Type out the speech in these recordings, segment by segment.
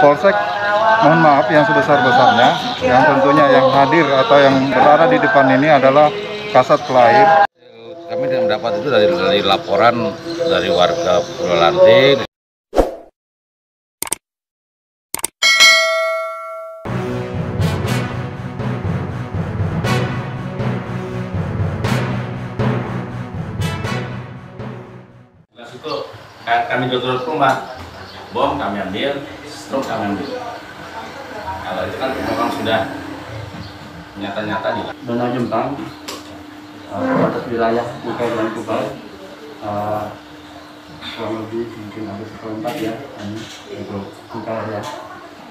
Polsek mohon maaf yang sebesar-besarnya, yang tentunya yang hadir atau yang berada di depan ini adalah Kasat Pelair. Kami mendapat itu dari laporan dari warga Pulau Lantik. Itu kami jual rumah, bom kami ambil, struk kami ambil. Kalau itu kan memang sudah nyata-nyata di Dona Jembang, batas wilayah Bukai dan Kubai, kurang lebih mungkin ada 1/4 ya, untuk Bukai ya.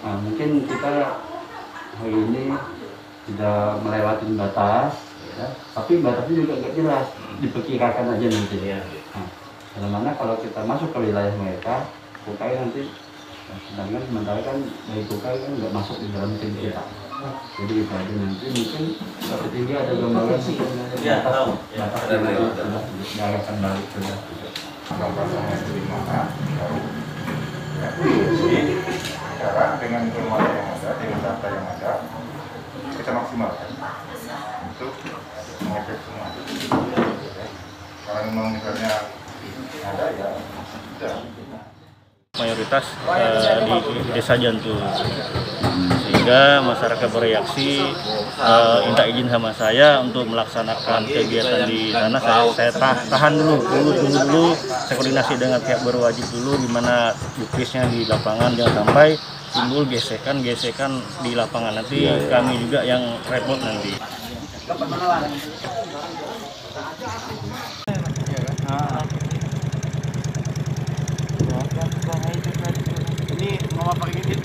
Nah, mungkin kita hari ini sudah melewati batas, ya, tapi batasnya juga nggak jelas, diperkirakan aja nanti ya. Nah, dalam mana kalau kita masuk ke wilayah mereka, Bukai nanti, sedangkan sementara kan dari Bukai kan nggak masuk di dalam tim kita. Jadi kita ada nanti mungkin tinggi ada gambaran ya, tahu ya, batas ada yang sudah diarahkan balik sudah. Pasangnya itu di mana? Jadi sekarang dengan informasi yang ada, dengan data yang ada, kita maksimalkan untuk mengecek semua. Kalau memang misalnya ada ya sudah. Mayoritas di desa Jantul, sehingga masyarakat bereaksi minta izin sama saya untuk melaksanakan kegiatan di sana. Saya tahan tunggu dulu, saya koordinasi dengan pihak berwajib dulu, di mana buktisnya di lapangan, jangan sampai timbul gesekan di lapangan, nanti kami juga yang repot nanti. Ini mau pakai gini?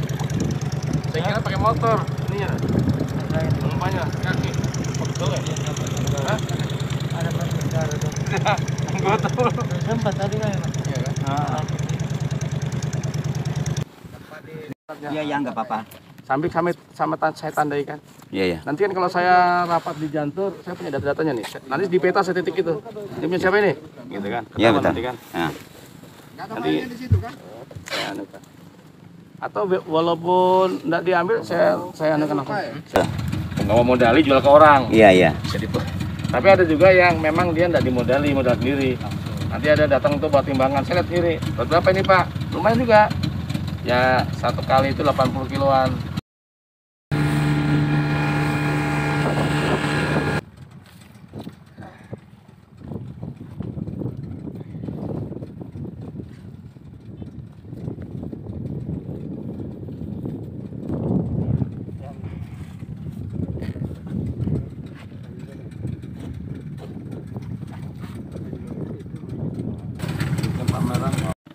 Saya kira pakai motor. Ini ya. Lumpanya kaki. Betul ya? Hah? Ada pasar itu. Enggak tahu. Sempat tadi kan. Iya kan? Iya, ya, nggak apa-apa. Sambil saya tandai kan. Iya, ya. Nanti kan kalau saya rapat di Jantur, saya punya data-datanya nih. Nanti di peta saya titik itu. Ini punya siapa ini? Gitu kan. Iya, betul. Nanti kan. Nah. Nanti saya anukan. Atau walaupun tidak diambil, saya anukan langsung. Nggak mau modali jual ke orang. Iya, iya. Jadi tapi ada juga yang memang dia tidak dimodali, modal sendiri. Nanti ada datang untuk buat timbangan. Saya lihat sendiri. Berapa ini Pak? Lumayan juga. Ya satu kali itu 80 kiloan.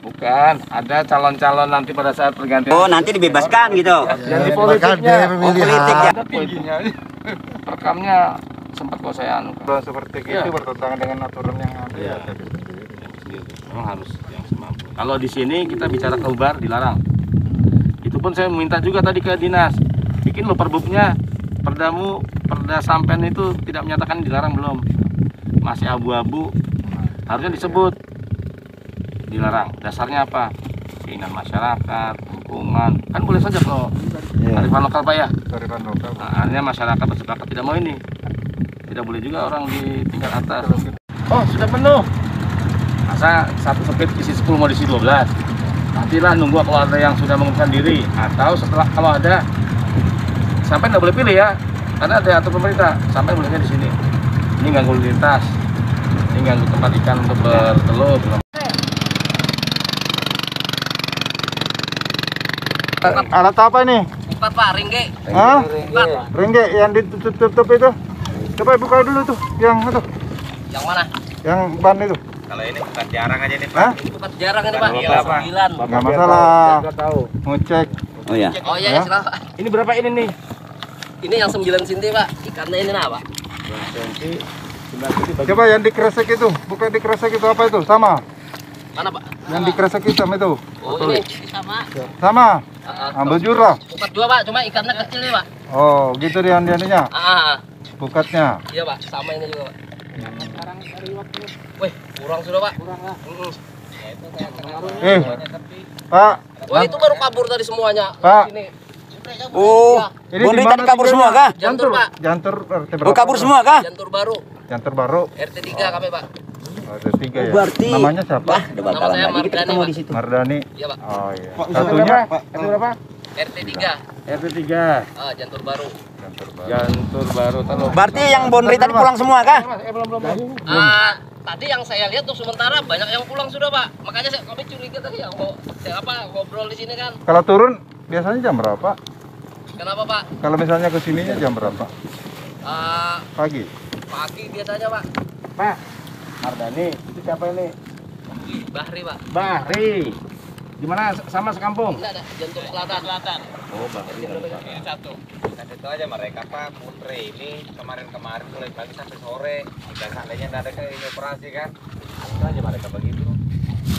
Bukan, ada calon-calon nanti pada saat pergantian. Oh, nanti dibebaskan gitu. Jadi politiknya, politik ya. ada politiknya. Rekamnya sempat kok saya anu. Seperti itu bertentangan dengan aturan yang ada. Iya. Memang harus yang semampu. Kalau di sini kita bicara keluar dilarang. Itu pun saya minta juga tadi ke dinas. Bikin lo perbubnya, perda sampean itu tidak menyatakan dilarang belum. Masih abu-abu. Harusnya disebut dilarang. Dasarnya apa? Keinginan masyarakat, lingkungan. Kan boleh saja kalau kearifan lokal Pak ya. Kearifan lokal. Nah, akhirnya masyarakat bersepakat tidak mau ini. Tidak boleh juga orang di tingkat atas. Oh, sudah penuh. Masa satu speed isi 10 mau diisi 12. Nantilah nunggu kalau ada yang sudah mengundurkan diri, atau setelah kalau ada sampai nggak boleh pilih ya. Karena ada atur pemerintah, sampai bolehnya di sini. Ini ganggu lintas. Ini ganggu tempat ikan untuk bertelur. Alat apa ini? Empat Pak, ringge. Hah? Empat. Ringge yang ditutup itu. Coba buka dulu tuh, yang itu. Yang mana? Yang ban itu. Kalau ini bukan jarang aja nih Pak. Hah? Empat jarang ini Pak. Berapa? 9. Nggak masalah. Mau cek. Oh ya. Oh iya, ya, silahkan Pak. Ini berapa ini nih? Ini yang 9 cm Pak. Ikannya ini apa? Coba yang dikresek itu, bukan dikresek itu apa itu? Sama. Mana Pak? Yang dikresek hitam itu. Oh ini sama. Sama. Ambil jurah. Empat dua Pak, cuma ikannya kecil nih Pak. Oh, gitu dia ininya. Bukatnya. Iya Pak, sama ini juga Pak. Wih, kurang sudah Pak. Kurang lah. Pak, Wah itu baru kabur tadi semuanya. Pak. Sini. Oh, Ini Bondri di mana tadi kabur tinggalnya? semua kah? Jantur Pak. Jantur RT Oh, berapa? kabur semua kah? Jantur baru. Jantur baru. RT 3 kami Pak. Ada 3 ya. Berarti Namanya siapa? Wah, udah bakalan Nama saya lagi kita Mardani, ketemu Pak. di situ. Mardani. Iya Pak. Oh iya. Pak, Satunya RT berapa? RT 3. RT 3. Jantur baru. Jantur baru. Jantur baru tahu. Berarti yang Bondri tadi pulang semua kah? Tadi yang saya lihat tuh sementara banyak yang pulang sudah Pak. Makanya kami curiga tadi yang ngobrol di sini kan. Kalau turun biasanya jam berapa? Kenapa Pak? Kalau misalnya ke sininya jam berapa? Pagi. Pagi biasanya Pak. Pak, Mardani, itu siapa ini? Bahri Pak. Bahri. Di mana sama sekampung? Ini ada Jantur Selatan. Oh, Bahri. Ini satu. Kasih itu aja mereka Pak, Putri ini kemarin mulai pagi sampai sore. Jika seandainya tidak ada ini operasi kan, itu aja mereka begitu.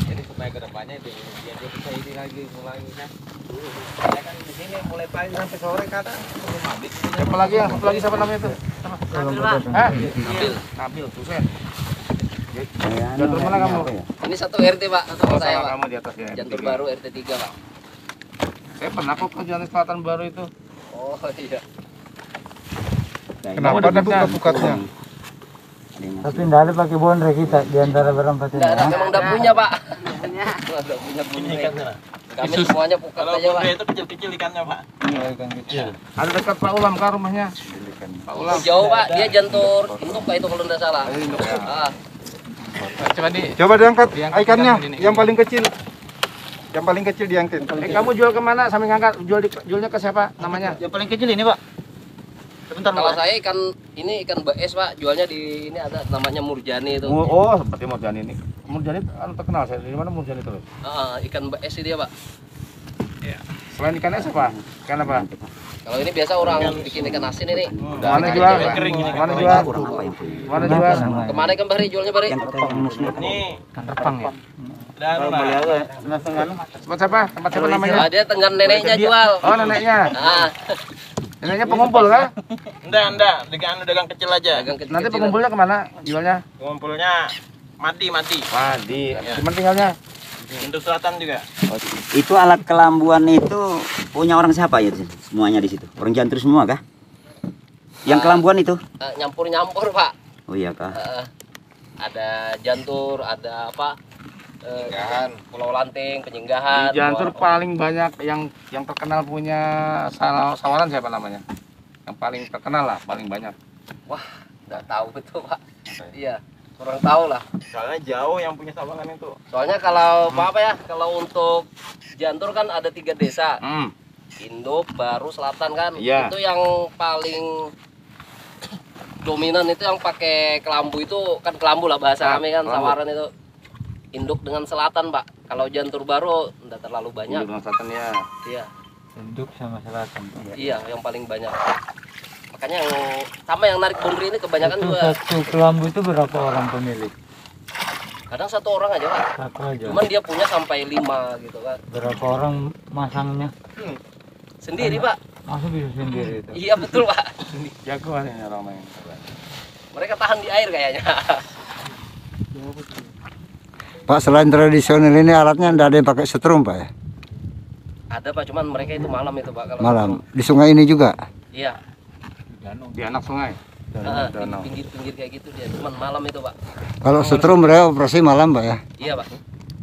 Jadi supaya kedepannya dia bisa ini lagi mulai kan. Ya kan di sini mulai pagi sampai sore kadang belum habis. Siapa lagi yang satu lagi siapa namanya itu? Nabil Pak. Hah? Nabil. Nabil, Susen. Jantur mana kamu? Ini satu RT Pak, satu Oh, saya sama Pak. kamu di atas ya. Jantur baru RT 3 Pak. Saya pernah kok ke Jalan Selatan Baru itu. Oh iya. Kenapa dibuka bukatnya? Tapi enggak ada pakai Bondri kita di antara berempat ini. Enggak ada, memang udah punya Pak. Udah punya Bondre. Kami semuanya pukat aja Pak. itu kecil-kecil ikannya Pak. Ada dekat Pak Ulam kah rumahnya? Pak Ulam. Jauh Pak, dia jantur induk Pak itu kalau enggak salah. Coba di. Coba diangkat ikannya ini. yang paling kecil. Yang paling kecil diangkat. Kamu jual kemana sambil ngangkat? Jualnya ke siapa namanya? Yang paling kecil ini, Pak. Sebentar, Kalau saya ikan baes Pak, jualnya di ini ada namanya Murjani itu. Oh, seperti Murjani ini. Murjani anu terkenal saya. Di mana Murjani itu? Ikan baes dia Pak. Selain ikan es apa? Ikan apa? Kalau ini biasa orang bikin ikan asin ini. Mana jual? Mana jual? Mana jual? Kemana ikan Bahri jualnya Bahri? Ini Ikan repang ya. dan Tempat siapa? Tempat siapa namanya? Dia tenggan neneknya jual. Oh, neneknya. Ah, Neneknya pengumpul kah? enggak, dagang kecil aja. dagang kecil. Nanti pengumpulnya kemana? Jualnya? Ngumpulnya mati. Di Cuman tinggalnya. Untuk selatan juga. Itu alat kelambuan itu punya orang siapa ya? Semuanya di situ. Orang Jantur semua kah? Yang kelambuan itu? Nyampur Pak. Oh iya kah? Ada jantur, ada apa? Pulau Lanting, Penyinggahan. Di Jantur paling banyak yang terkenal punya sawaran siapa namanya? Yang paling terkenal lah, paling banyak. Wah, nggak tahu betul Pak. Iya, kurang tahu lah. Soalnya jauh yang punya sawangan itu. Soalnya kalau apa ya? Kalau untuk Jantur kan ada 3 desa. Induk, Baru, Selatan kan. Iya. Itu yang paling dominan itu yang pakai kelambu itu kan kelambu lah bahasa kami kan, kelambu. sawaran itu. Induk dengan Selatan Pak. Kalau Jantur Baru enggak terlalu banyak. Dengan Selatan ya. Iya. Induk sama Selatan. Iya, yang paling banyak. Makanya yang sama yang narik Bondri ini kebanyakan Itu juga. satu kelambu itu berapa orang pemilik? Kadang 1 orang aja Pak. Satu aja. Cuman dia punya sampai 5 gitu kan. Berapa orang masangnya? Sendiri Pak. Masa bisa sendiri itu? Iya betul Pak. Jagoan ini orang main. Mereka tahan di air kayaknya. Pak, selain tradisional ini alatnya tidak ada yang pakai setrum, Pak ya? Ada Pak, cuman mereka itu malam itu Pak. Kalau Malam. Di sungai ini juga? Iya. Di anak sungai. Di pinggir-pinggir kayak gitu dia. Cuman malam itu Pak. Kalau setrum mereka operasi malam, Pak ya? Iya Pak.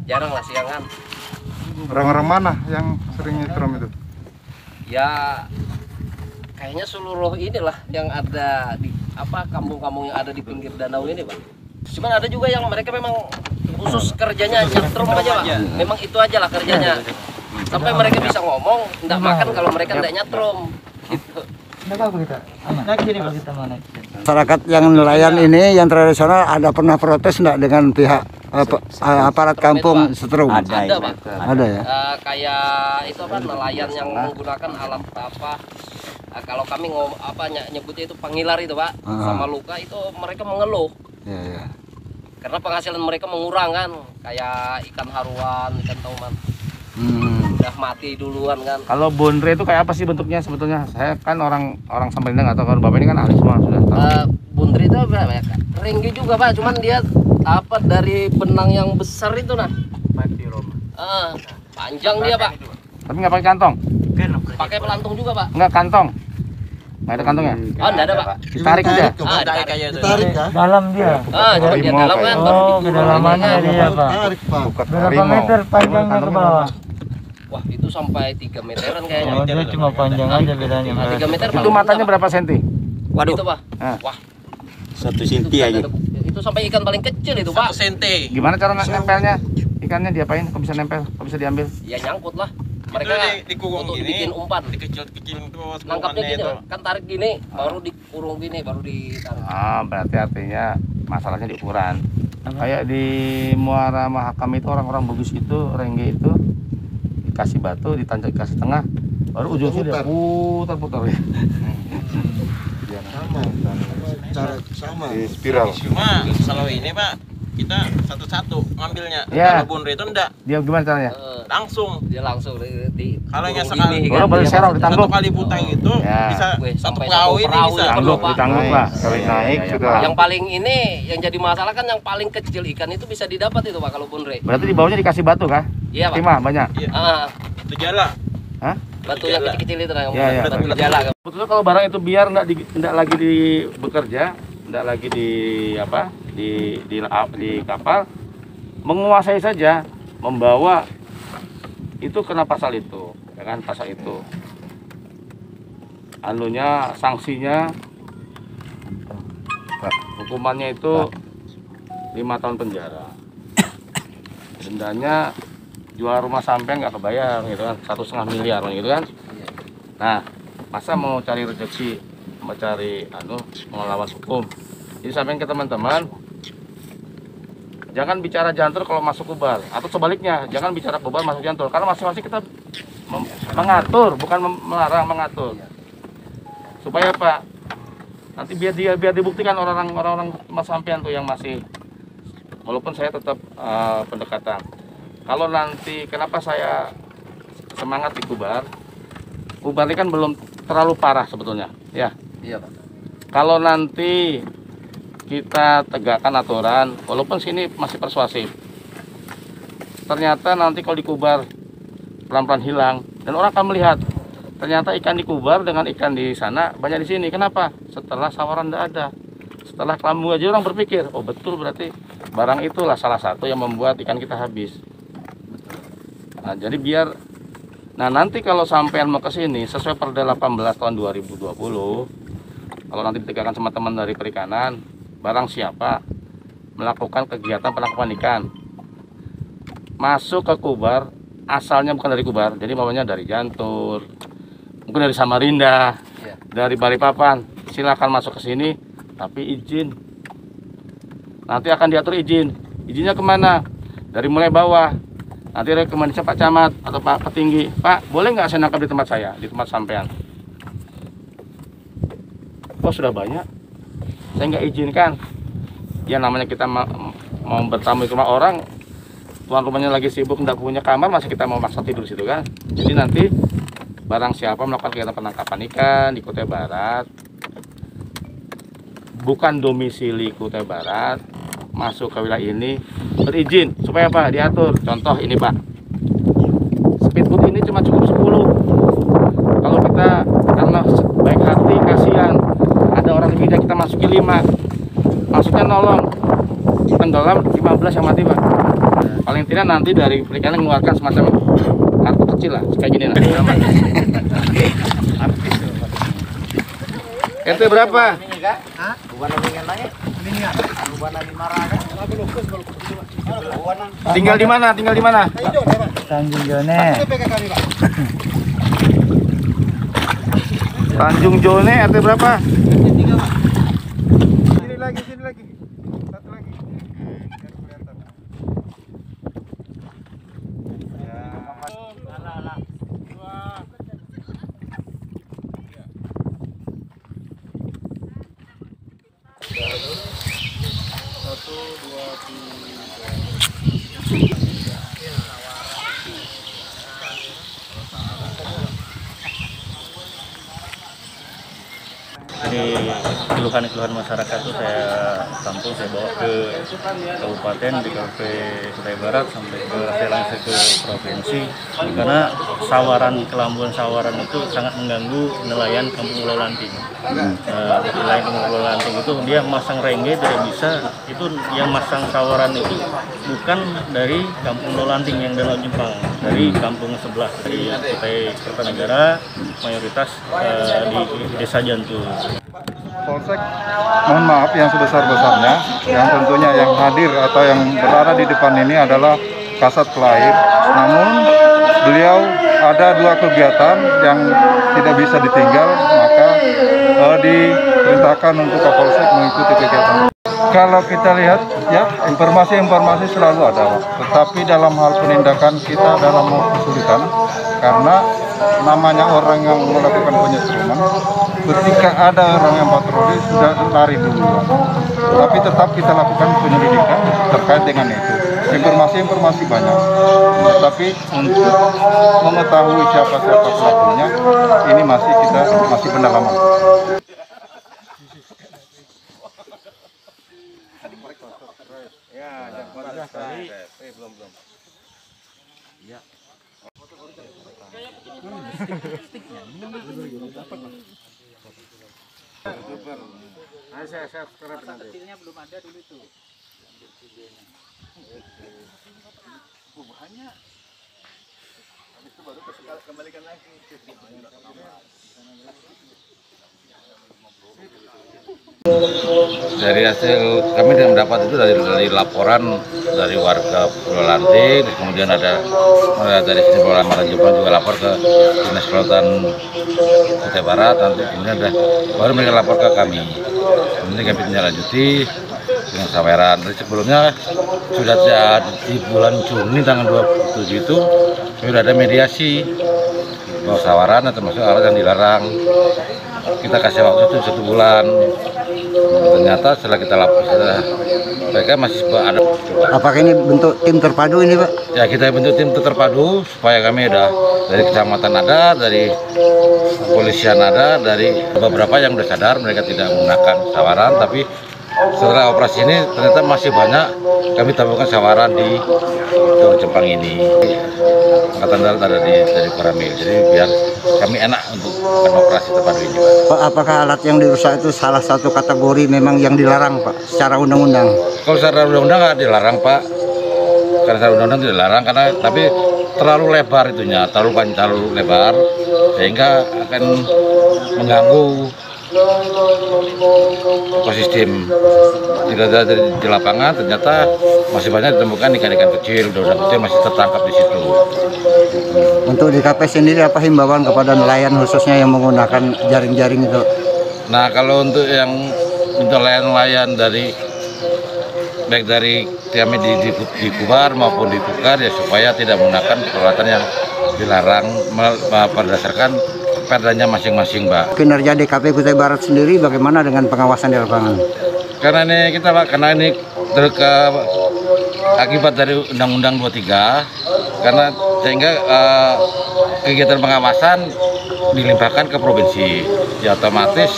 Jarang lah siangan. Orang-orang mana yang sering nyetrum itu? Ya kayaknya seluruh inilah yang ada di apa kampung-kampung yang ada di pinggir danau ini Pak. Cuman ada juga yang mereka memang khusus kerjanya nyetrum aja Pak. Memang itu aja lah kerjanya. Sampai mereka bisa ngomong, enggak makan kalau mereka enggak nyetrum. Gitu. Enggak apa kita? Aman. Naik sini Pak kita mana? Masyarakat yang nelayan ini, yang tradisional, ada pernah protes enggak dengan pihak aparat kampung setrum? Ada Pak. Ada ya? Kayak itu apa nelayan yang menggunakan alat apa? Kalau kami nyebutnya itu pangilar itu Pak, sama luka itu mereka mengeluh. Ya, ya. Karena penghasilan mereka mengurang kan, kayak ikan haruan, ikan tauman. Udah mati duluan kan. Kalau Bondre itu kayak apa sih bentuknya sebetulnya? Saya kan orang Samarinda nggak tahu, kalau Bapak ini kan ahli semua sudah tahu. Bondre itu apa ya? Ringgi juga Pak, cuman dia apa dari benang yang besar itu nah. Panjang dia, Pak. Tapi nggak pakai kantong? Pakai pelantung juga, Pak. Nggak kantong? Nggak ada kantongnya? Oh, enggak ada, Pak. Ditarik aja? Ditarik ya? Dalam dia. Jadi dia Harimau dalam kan kayaknya. baru Oh, dikurung. kedalamannya dia, Pak. Tarik Pak. Bukan Berapa harimau. meter panjangnya ke bawah? Wah, itu sampai 3 meteran kayaknya. Oh, dia cuma panjang aja bedanya. Nah, 3 meter. Itu matanya berapa senti? Waduh, Itu, Pak. Ah. Wah, 1 senti aja. itu sampai ikan paling kecil itu, Pak. Gimana cara nempelnya? Ikannya diapain? Kok bisa nempel? Kok bisa diambil? Ya nyangkut lah. Mereka untuk bikin umpan. Dikecil-kecil terus. Nangkapnya gini, kan tarik gini, baru dikurung gini, baru ditarik. Ah, berarti artinya masalahnya di ukuran. Kayak di Muara Mahakam itu orang-orang Bugis itu, Rengge itu dikasih batu, ditancap kasih tengah, baru ujungnya dia putar-putar ya. Sama. Cara sama. Di spiral. Cuma kalau ini Pak, kita satu-satu ngambilnya. Ya. Kalau Bunre itu enggak, Dia gimana caranya? langsung. Dia langsung di Kalau yang kurung sekali- gini, Baru baru dia serong langsung- ditanggup. Satu kali putang itu Ya. bisa Weh, satu sampai perahu satu ini perahu bisa. ya. Ditanggup, Pak. ditanggup lah. Sekali naik sudah. Yang paling ini yang jadi masalah kan yang paling kecil ikan itu bisa didapat itu, Pak, kalau Bunre. Berarti di bawahnya dikasih batu kah? Iya, Pak. Timah banyak. Ah, Itu jala. Hah? batu yang kecil-kecil itu yang Iya, iya. batu jala. Sebetulnya kalau barang itu biar enggak lagi di bekerja, enggak lagi di apa? Di kapal, menguasai saja, membawa itu kena pasal itu, ya kan, pasal itu. Anunya sanksinya hukumannya itu 5 tahun penjara. Dendanya jual rumah sampean nggak kebayar gitu kan, 1,5 miliar gitu kan. Nah, masa mau cari rezeki, mau cari melawan hukum. Jadi sampean ke teman-teman, jangan bicara jantur kalau masuk kubar, atau sebaliknya, jangan bicara kubar masuk jantur, karena masing-masing kita mengatur, bukan melarang, mengatur. Supaya apa? Nanti biar dibuktikan orang-orang mas sampean tuh yang masih, walaupun saya tetap pendekatan. Kalau nanti kenapa saya semangat di kubar? Kubar ini kan belum terlalu parah sebetulnya, ya. Iya, Pak. Kalau nanti kita tegakkan aturan, walaupun sini masih persuasif, ternyata nanti kalau di kubar pelan-pelan hilang dan orang akan melihat ternyata ikan di kubar dengan ikan di sana banyak di sini. Kenapa? Setelah sawaran tidak ada, setelah kelambu aja orang berpikir, oh betul, berarti barang itulah salah satu yang membuat ikan kita habis. Nah, jadi nah nanti kalau sampean mau ke sini sesuai Perda 18 tahun 2020, kalau nanti ditegakkan sama teman dari perikanan, barang siapa melakukan kegiatan penangkapan ikan masuk ke kubar, asalnya bukan dari kubar, jadi maunya dari Jantur, mungkin dari Samarinda, dari Balikpapan, silakan masuk ke sini, tapi izin. Nanti akan diatur izin. Izinnya kemana? Dari mulai bawah. Nanti rekomendasi Pak Camat atau Pak Petinggi, Pak, boleh nggak saya nangkap di tempat saya, di tempat sampean? Oh sudah banyak, saya nggak izinkan. Ya namanya kita mau bertamu di rumah orang, tuan rumahnya lagi sibuk, nggak punya kamar, masih kita mau maksa tidur situ kan? Jadi nanti barang siapa melakukan kegiatan penangkapan ikan di Kutai Barat, bukan domisili Kutai Barat, masuk ke wilayah ini berizin, supaya apa? Diatur. Contoh ini Pak, speedboat ini cuma cukup 10. Kalau kita karena baik hati, kasihan, ada orang lebih, kita masukin 5, masuknya nolong, tenggelam 15 yang mati Pak. Paling tidak nanti dari perikanan mengeluarkan semacam kartu kecil lah, kayak gini lah. RT berapa? Tinggal di mana? Tinggal di mana? Tanjung Jone. Tanjung Jone, RT berapa? Sini lagi, sini lagi. Satu lagi. Biar kelihatan. Jadi keluhan-keluhan masyarakat itu saya tampung, saya bawa ke kabupaten, di KP Kutai Barat sampai ke langsung ke provinsi. Karena kelambuan sawaran itu sangat mengganggu nelayan Kampung Pulau Lanting. Nelayan Kampung Pulau Lanting itu dia masang rengge tidak bisa, itu yang masang sawaran itu bukan dari Kampung Pulau Lanting yang Danau Jepang, dari kampung sebelah, dari Kutai Kertanegara, mayoritas di Desa Jantul. Polsek, mohon maaf yang sebesar-besarnya, yang tentunya yang hadir atau yang berada di depan ini adalah Kasat Pelair. Namun beliau ada 2 kegiatan yang tidak bisa ditinggal, maka diperintahkan untuk Kapolsek mengikuti kegiatan. Kalau kita lihat ya, informasi-informasi selalu ada, tetapi dalam hal penindakan kita dalam hal kesulitan, karena namanya orang yang melakukan penyetruman, ketika ada orang yang patroli sudah lari duluan. Tapi tetap kita lakukan penyelidikan terkait dengan itu. Informasi-informasi banyak, tapi untuk mengetahui siapa pelakunya, ini masih pendalaman. Kecilnya belum ada dulu tuh. Banyak. Habis itu baru kembalikan lagi. Dari hasil kami mendapat itu dari laporan dari warga Pulau Lanting, kemudian ada dari sini Pulau Lanting juga lapor ke Dinas Kelautan Kutai Barat, nanti kemudian baru mereka lapor ke kami. Kemudian kami tindak-lanjuti dengan saweran. Dari sebelumnya sudah di bulan Juni tanggal 27 itu sudah ada mediasi bahwa sawaran termasuk alat yang dilarang. Kita kasih waktu itu 1 bulan. Ternyata setelah kita lapor, mereka masih ada. Apakah ini bentuk tim terpadu ini, Pak? Ya, kita bentuk tim terpadu supaya kami ada dari kecamatan ada, dari kepolisian ada, dari beberapa yang sudah sadar mereka tidak menggunakan sawaran, tapi setelah operasi ini ternyata masih banyak kami temukan sawaran di Jepang ini. Angkatan Darat ada dari Koramil, jadi biar kami enak untuk operasi terpadu ini, Pak. Apakah alat yang dirusak itu salah satu kategori memang yang dilarang, Pak, secara undang-undang? Kalau secara undang-undang nggak dilarang, Pak. Karena secara undang-undang tidak dilarang, tapi terlalu lebar itunya, terlalu lebar, sehingga akan mengganggu ekosistem. Tidak ada di lapangan, ternyata masih banyak ditemukan ikan-ikan kecil, udang kecil masih tertangkap di situ. Untuk di KP sendiri apa himbauan kepada nelayan khususnya yang menggunakan jaring-jaring itu? Nah, kalau untuk nelayan dari baik dari kami di Kubar maupun di Tukar, ya supaya tidak menggunakan peralatan yang dilarang berdasarkan perdanya masing-masing, Pak. Kinerja DKP Kutai Barat sendiri bagaimana dengan pengawasan di lapangan? Karena ini kita, Pak, karena ini akibat dari Undang-Undang 23, karena sehingga kegiatan pengawasan dilimpahkan ke provinsi, ya otomatis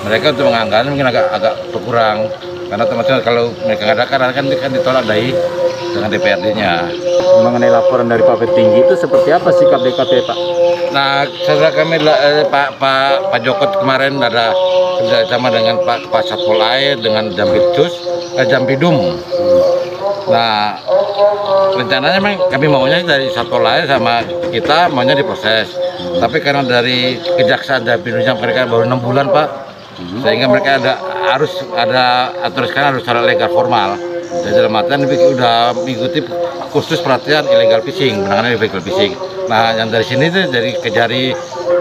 mereka untuk menganggarnya mungkin agak berkurang, karena teman-teman kalau mereka ngadakan kan ditolak dari dengan DPRD-nya. Mengenai laporan dari Pak Petinggi itu seperti apa sikap DKP, Pak? Nah, setelah kami Pak Joko kemarin ada kerjasama dengan Pak Satpol Air dengan Jampidum. Nah, rencananya memang kami maunya dari Satpol Air sama kita maunya diproses. Tapi karena dari Kejaksaan Jampidumnya mereka baru 6 bulan, Pak, sehingga mereka harus secara legal formal. Jadi dalam artian sudah mengikuti khusus perhatian illegal fishing, penanganan illegal fishing. Nah, yang dari sini tuh dari Kejari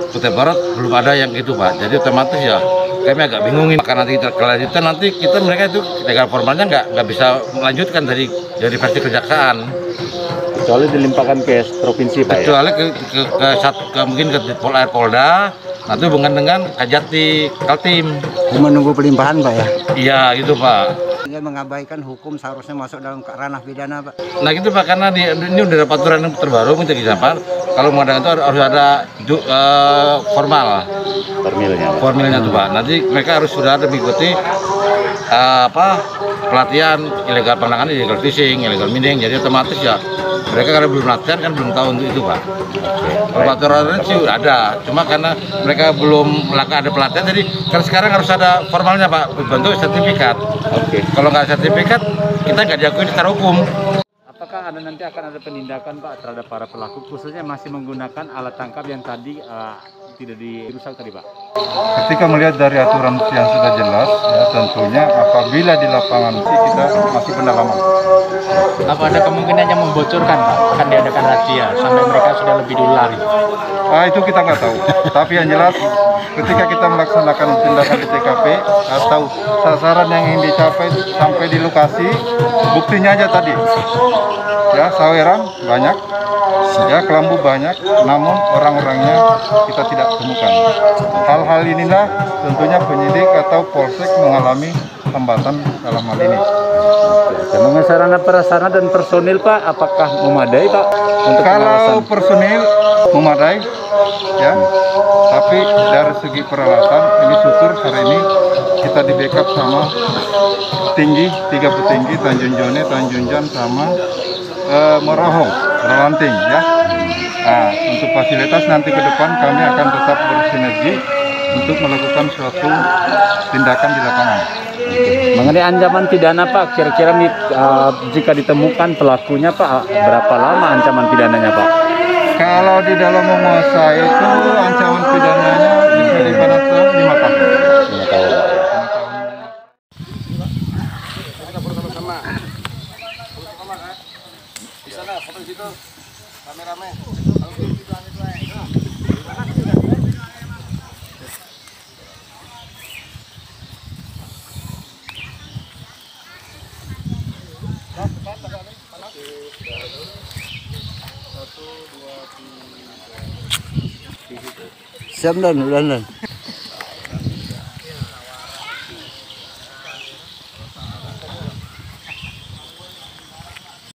Kutai Barat belum ada yang gitu, Pak. Jadi otomatis ya kami agak bingungin, karena nanti kelanjutan nanti mereka itu legal formalnya nggak bisa melanjutkan dari versi kejaksaan. Kecuali dilimpahkan ke provinsi, Pak. Kecuali ke mungkin ke Polda, nanti hubungan dengan Kajati Kaltim. Menunggu pelimpahan, Pak, ya? Iya, gitu, Pak. Dia mengabaikan hukum seharusnya masuk dalam ranah pidana, Pak. Nah gitu Pak, karena ini udah ada aturan yang terbaru minta siapa kalau mengadakan itu harus ada formal formilnya tuh Pak. Nanti mereka harus sudah mengikuti pelatihan illegal penangkapan, illegal fishing, illegal mining. Jadi otomatis ya mereka karena belum latihan kan belum tahu untuk itu Pak. Kalau aturan sih udah ada, cuma karena mereka belum ada pelatihan, jadi kan sekarang harus ada formalnya Pak, bentuk sertifikat. Kalau nggak sertifikat, kita nggak diakui secara hukum. Apakah nanti akan ada penindakan Pak terhadap para pelaku, khususnya masih menggunakan alat tangkap yang tadi tidak dirusak tadi Pak? Ketika melihat dari aturan yang sudah jelas, ya tentunya apabila di lapangan kita masih pendalaman. Apa ada kemungkinan yang membocorkan Pak, akan diadakan razia sampai mereka sudah lebih dulu lari? Itu kita nggak tahu. Tapi yang jelas ketika kita melaksanakan tindakan di TKP atau sasaran yang ingin dicapai sampai di lokasi, buktinya aja tadi. Ya, saweran banyak, ya kelambu banyak, namun orang-orangnya kita tidak temukan. Hal-hal inilah tentunya penyidik atau polsek mengalami hambatan dalam hal ini. Dengan sarana prasarana dan personil Pak, apakah memadai Pak untuk kalau personil memadai, ya, tapi dari segi peralatan ini syukur hari ini kita di backup sama tiga petinggi Tanjung Jone, Tanjung Jan sama Merohong, Ralanting, ya. Nah, untuk fasilitas nanti ke depan kami akan tetap bersinergi untuk melakukan suatu tindakan di lapangan. Mengenai ancaman pidana Pak, kira-kira jika ditemukan pelakunya Pak, berapa lama ancaman pidananya Pak? Kalau di dalam menguasai itu ancaman pidananya bisa dipidana 5 tahun. 5 tahun. Kita foto sama-sama. Di sana foto di situ. Rame-rame. Siap dan.